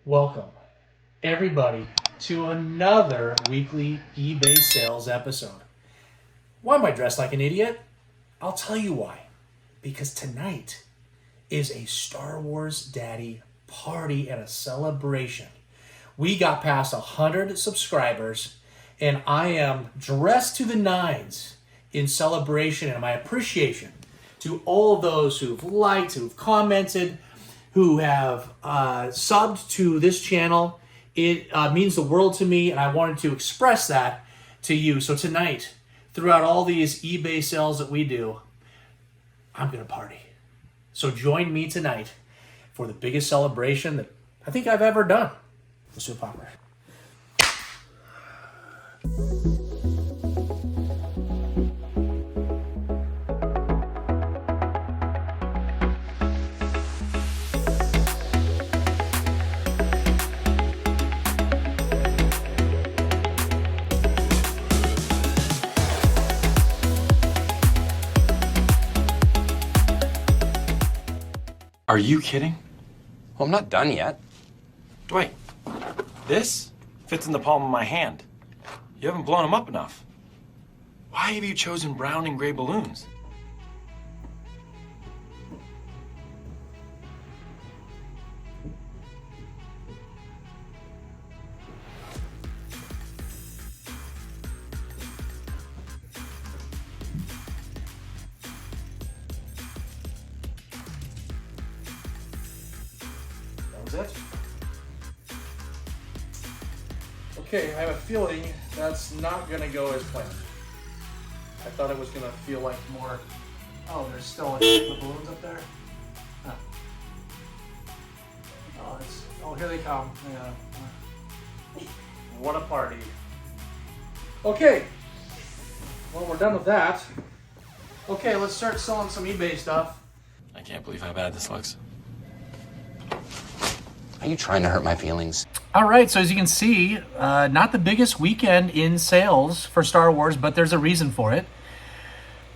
Welcome, everybody, to another weekly eBay sales episode. Why am I dressed like an idiot? I'll tell you why. Because tonight is a Star Wars Daddy party and a celebration. We got past 100 subscribers, and I am dressed to the nines in celebration and my appreciation to all of those who've liked, who've commented, who have subbed to this channel. It means the world to me, and I wanted to express that to you. So tonight, throughout all these eBay sales that we do, I'm going to party. So join me tonight for the biggest celebration that I think I've ever done. Let's do a popper. Are you kidding? Well, I'm not done yet. Dwight, this fits in the palm of my hand. You haven't blown them up enough. Why have you chosen brown and gray balloons? It. Okay, I have a feeling that's not going to go as planned. I thought it was going to feel like more... Oh, there's still a shape of balloons up there? Huh. Oh, here they come. Yeah. What a party. Okay. Well, we're done with that. Okay, let's start selling some eBay stuff. I can't believe how bad this looks. Are you trying to hurt my feelings? All right, so as you can see, not the biggest weekend in sales for Star Wars, but there's a reason for it.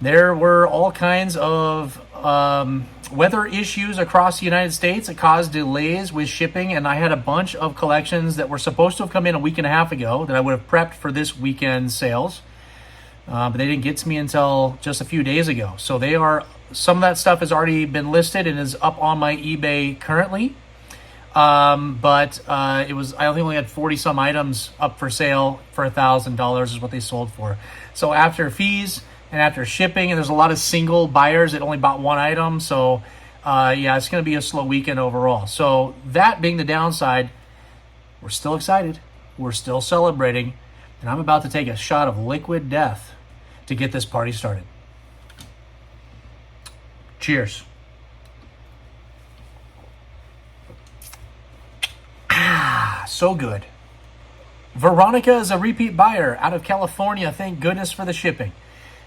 There were all kinds of weather issues across the United States. It caused delays with shipping, and I had a bunch of collections that were supposed to have come in a week and a half ago that I would have prepped for this weekend's sales, but they didn't get to me until just a few days ago. So some of that stuff has already been listed and is up on my eBay currently. But I only had 40 some items up for sale for $1,000 is what they sold for. So after fees and after shipping, and there's a lot of single buyers that only bought one item. So, yeah, it's going to be a slow weekend overall. So that being the downside, we're still excited. We're still celebrating, and I'm about to take a shot of liquid death to get this party started. Cheers. So good. Veronica is a repeat buyer out of California. Thank goodness for the shipping.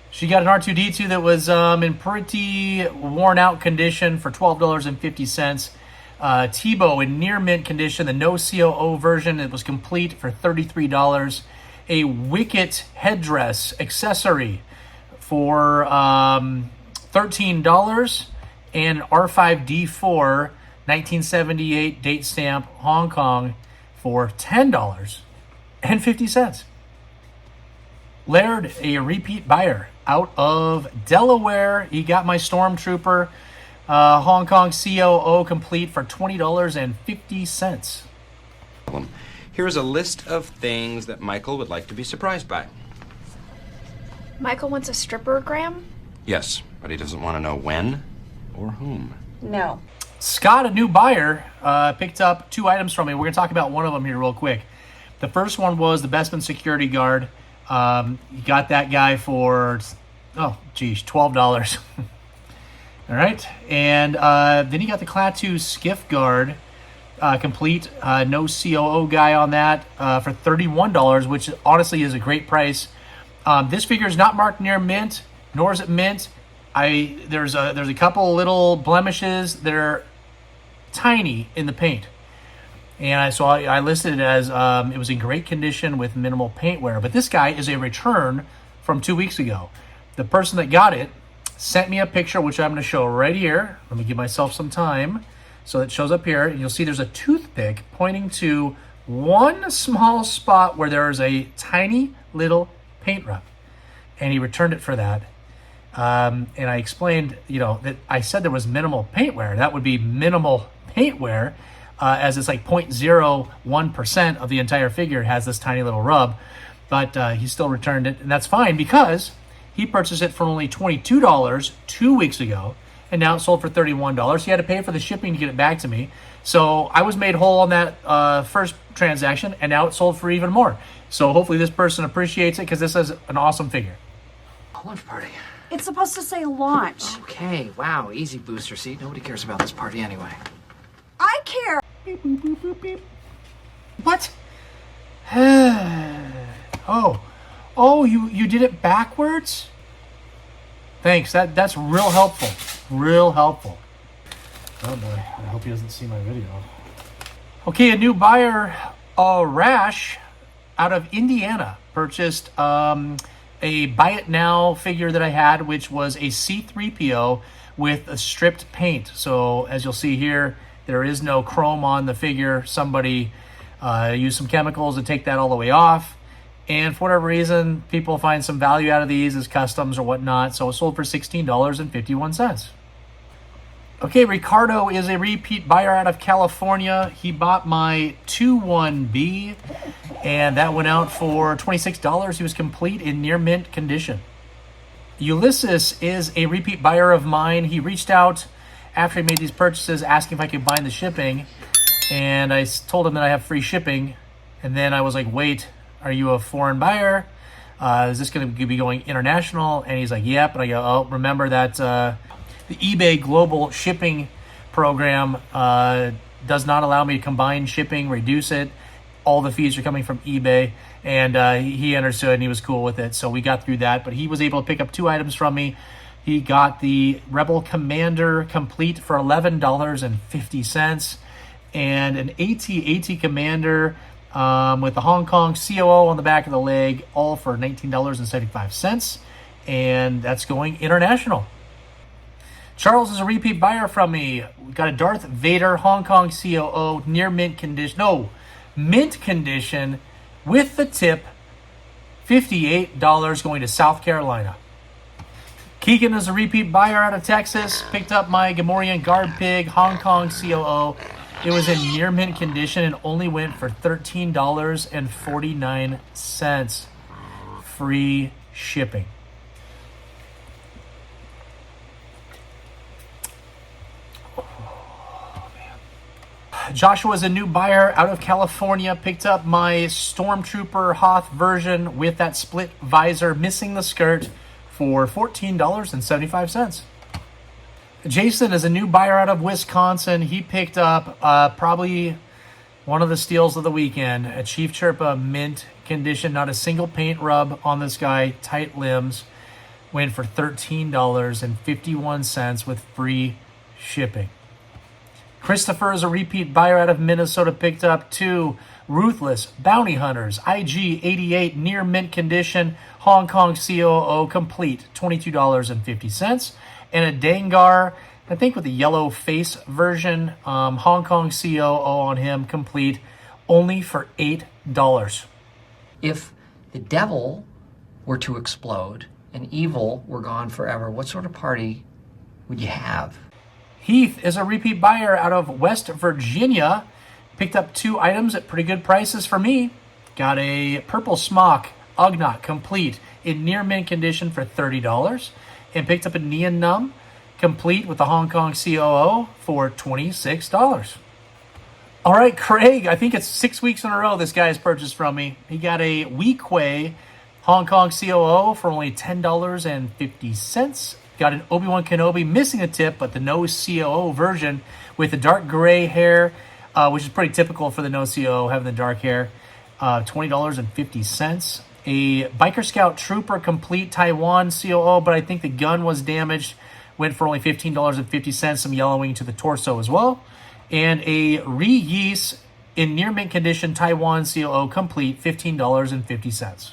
She got an R2-D2 that was in pretty worn out condition for $12.50. Tebow in near mint condition, the no COO version. It was complete for $33. A Wicket headdress accessory for $13. And R5-D4 1978 date stamp Hong Kong for $10.50. Laird, a repeat buyer out of Delaware. He got my Stormtrooper Hong Kong COO complete for $20.50. Here's a list of things that Michael would like to be surprised by. Michael wants a strippergram? Yes, but he doesn't want to know when or whom. No. Scott, a new buyer, picked up 2 items from me. We're going to talk about one of them here real quick. The first one was the Bestman security guard. You got that guy for, $12. All right. And then you got the Klaatu skiff guard, complete, no COO guy on that, for $31, which honestly is a great price. This figure is not marked near mint, nor is it mint. There's a couple little blemishes that are tiny in the paint, and I listed it as it was in great condition with minimal paint wear. But this guy is a return from 2 weeks ago. The person that got it sent me a picture, which I'm going to show right here. Let me give myself some time So it shows up here, and you'll see there's a toothpick pointing to one small spot where there is a tiny little paint rub. And he returned it for that. And I explained, that I said there was minimal paint wear. That would be minimal paint wear, as it's like 0.01% of the entire figure has this tiny little rub. But he still returned it, and that's fine because he purchased it for only $22 2 weeks ago, and now it sold for $31. He had to pay for the shipping to get it back to me. So I was made whole on that first transaction, and now it sold for even more. So hopefully this person appreciates it because this is an awesome figure. Launch party. It's supposed to say launch. Okay, wow, easy booster seat. Nobody cares about this party anyway. I care. Beep, boop, boop, boop, beep. What? Oh, you did it backwards? Thanks. That's real helpful. Real helpful. Oh boy, I hope he doesn't see my video. Okay, a new buyer, Rash, out of Indiana, purchased a Buy It Now figure that I had, which was a C-3PO with a stripped paint. So as you'll see here, there is no chrome on the figure. Somebody used some chemicals to take that all the way off. And for whatever reason, people find some value out of these as customs or whatnot. So it sold for $16.51. Okay, Ricardo is a repeat buyer out of California. He bought my 2-1B, and that went out for $26. He was complete in near mint condition. Ulysses is a repeat buyer of mine. He reached out after he made these purchases, asking if I could bind the shipping, and I told him that I have free shipping. And then I was like, wait, are you a foreign buyer? Is this going to be going international? And he's like, yep. And I go, oh, remember that the eBay global shipping program does not allow me to combine shipping, reduce it. All the fees are coming from eBay. And he understood and he was cool with it. So we got through that. But he was able to pick up 2 items from me. He got the Rebel Commander complete for $11.50 and an AT-AT Commander with the Hong Kong COO on the back of the leg, all for $19.75. And that's going international. Charles is a repeat buyer from me. We got a Darth Vader Hong Kong COO near mint condition. No, mint condition with the tip, $58 going to South Carolina. Keegan is a repeat buyer out of Texas. Picked up my Gamorrean Guard Pig Hong Kong COO. It was in near mint condition and only went for $13.49. Free shipping. Joshua is a new buyer out of California. Picked up my Stormtrooper Hoth version with that split visor, missing the skirt, for $14.75. Jason is a new buyer out of Wisconsin. He picked up probably one of the steals of the weekend, a Chief Chirpa mint condition, not a single paint rub on this guy, tight limbs. Went for $13.51 with free shipping. Christopher is a repeat buyer out of Minnesota, picked up 2 Ruthless Bounty Hunters, IG-88 near mint condition, Hong Kong COO complete, $22.50. And a Dengar, I think with the yellow face version, Hong Kong COO on him complete, only for $8. If the devil were to explode and evil were gone forever, what sort of party would you have? Heath is a repeat buyer out of West Virginia. Picked up 2 items at pretty good prices for me. Got a purple smock Ugnaught complete in near mint condition for $30. And picked up a Neon Numb complete with the Hong Kong COO for $26. All right, Craig, I think it's 6 weeks in a row this guy has purchased from me. He got a Weequay Hong Kong COO for only $10.50. Got an Obi-Wan Kenobi missing a tip, but the no COO version with the dark gray hair, which is pretty typical for the no COO, having the dark hair. $20.50. A Biker Scout Trooper complete Taiwan COO, but I think the gun was damaged. Went for only $15.50. Some yellowing to the torso as well. And a Reese in near mint condition Taiwan COO complete, $15.50.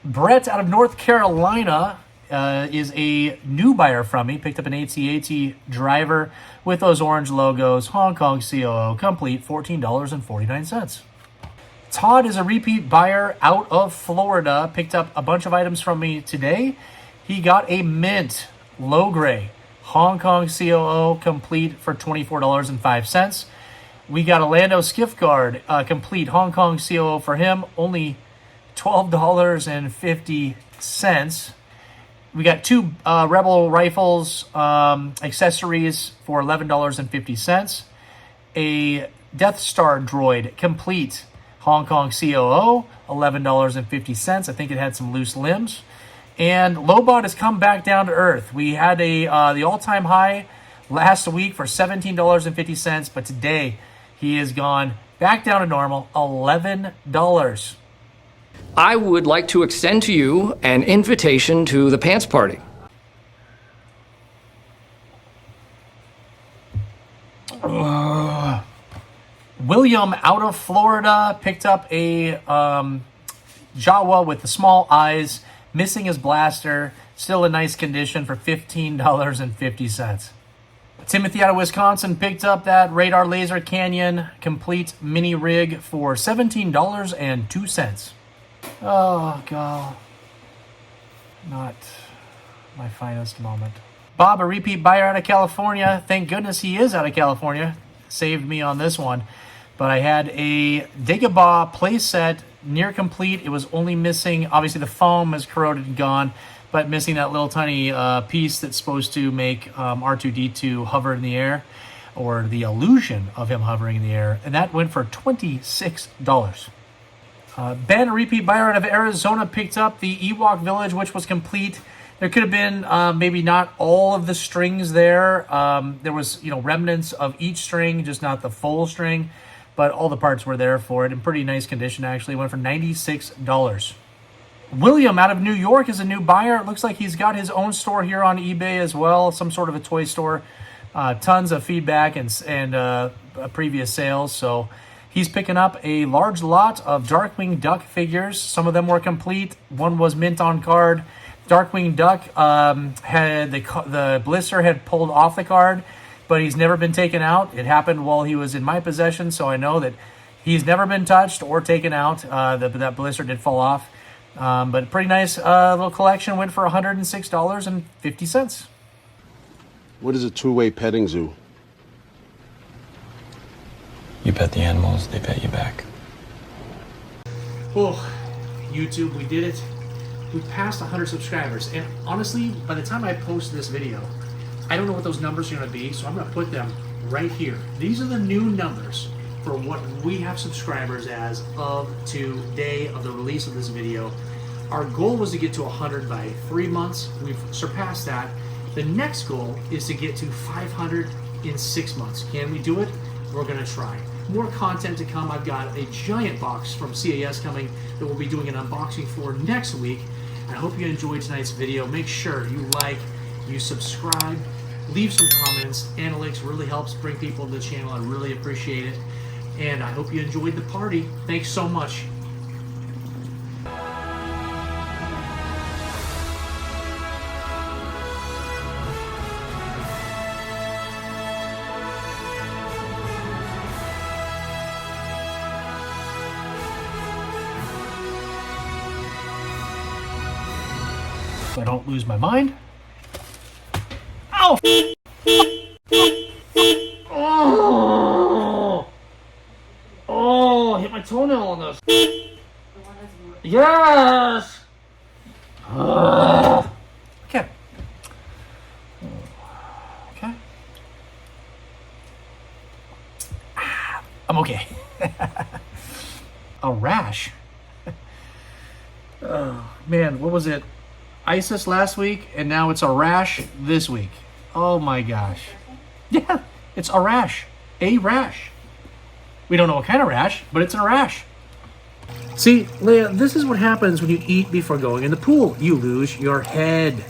Brett out of North Carolina is a new buyer from me. Picked up an AT-AT driver with those orange logos. Hong Kong COO, complete, $14.49. Todd is a repeat buyer out of Florida. Picked up a bunch of items from me today. He got a mint low gray Hong Kong COO complete for $24.05. We got a Lando Skiff Guard complete Hong Kong COO for him, only $12.50. We got two Rebel rifles accessories for $11.50. A Death Star droid complete Hong Kong COO, $11.50. I think it had some loose limbs. And Lobot has come back down to earth. We had the all-time high last week for $17.50, but today he has gone back down to normal, $11. I would like to extend to you an invitation to the pants party. William out of Florida picked up a Jawa with the small eyes, missing his blaster, still in nice condition for $15.50. Timothy out of Wisconsin picked up that Radar Laser Canyon complete mini rig for $17.02. Oh, God. Not my finest moment. Bob, a repeat buyer out of California. Thank goodness he is out of California. Saved me on this one. But I had a Dagobah playset near complete. It was only missing, obviously the foam is corroded and gone, but missing that little tiny piece that's supposed to make R2-D2 hover in the air, or the illusion of him hovering in the air. And that went for $26. Ben, a repeat buyer out of Arizona, picked up the Ewok Village, which was complete. There could have been maybe not all of the strings there. There was, remnants of each string, just not the full string. But all the parts were there for it in pretty nice condition, actually. It went for $96. William out of New York is a new buyer. It looks like he's got his own store here on eBay as well, some sort of a toy store. Tons of feedback and previous sales. So he's picking up a large lot of Darkwing Duck figures. Some of them were complete. One was mint on card. Darkwing Duck had the blister had pulled off the card, but he's never been taken out. It happened while he was in my possession, so I know that he's never been touched or taken out. That blister did fall off. But pretty nice little collection. Went for $106.50. What is a two-way petting zoo? You pet the animals, they pet you back. Oh, YouTube, we did it. We passed 100 subscribers. And honestly, by the time I post this video, I don't know what those numbers are going to be, so I'm going to put them right here. These are the new numbers for what we have subscribers as of today of the release of this video. Our goal was to get to 100 by 3 months. We've surpassed that. The next goal is to get to 500 in 6 months. Can we do it? We're going to try. More content to come. I've got a giant box from CAS coming that we'll be doing an unboxing for next week. I hope you enjoyed tonight's video. Make sure you like, you subscribe, leave some comments. Analytics really helps bring people to the channel. I really appreciate it. And I hope you enjoyed the party. Thanks so much. So I don't lose my mind. Ow! Oh, hit my toenail on this. Yes! Okay. Okay. I'm okay. A rash. Oh, man, what was it? ISIS last week, and now it's a rash this week. Oh my gosh. Yeah, it's a rash. A rash. We don't know what kind of rash, but it's a rash. See, Leia, this is what happens when you eat before going in the pool. You lose your head.